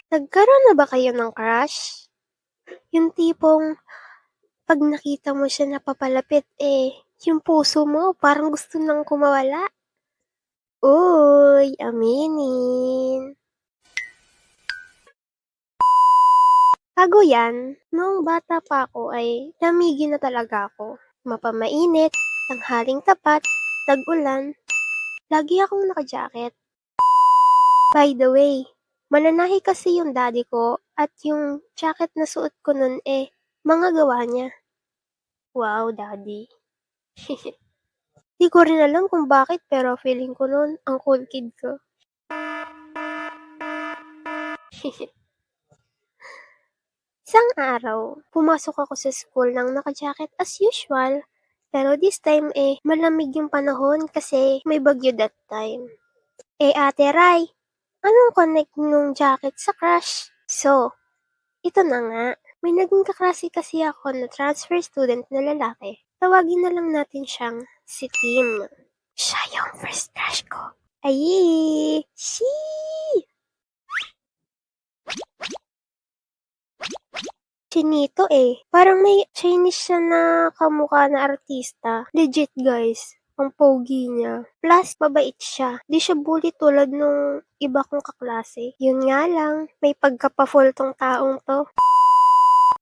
Nagkaroon na ba kayo ng crush? Yung tipong 'pag nakita mo siya na papalapit, yung puso mo parang gusto nang kumawala? Uy, aminin. Bago yan, noong bata pa ako ay lamigin na talaga ako. Mapamainit, tanghaling tapat, tag-ulan, lagi akong naka-jacket. By the way, mananahi kasi yung daddy ko at yung jacket na suot ko nun mga gawa niya. Wow, daddy. Di ko rin alam kung bakit pero feeling ko nun ang cool kid ko. Isang araw, pumasok ako sa school ng naka-jacket as usual. Pero this time malamig yung panahon kasi may bagyo that time. Ate Rai, anong connect nung jacket sa crush? So, ito na nga. May naging kaklase kasi ako na transfer student na lalaki. Tawagin na lang natin siyang si Tim. Siya yung first crush ko. Ayi! Shee! Chinito Parang may Chinese siya na kamukha na artista. Legit guys. Ang pogi niya. Plus, mabait siya. Di siya bully tulad nung iba kong kaklase. Yun nga lang, may pagkapa-full tong taong to.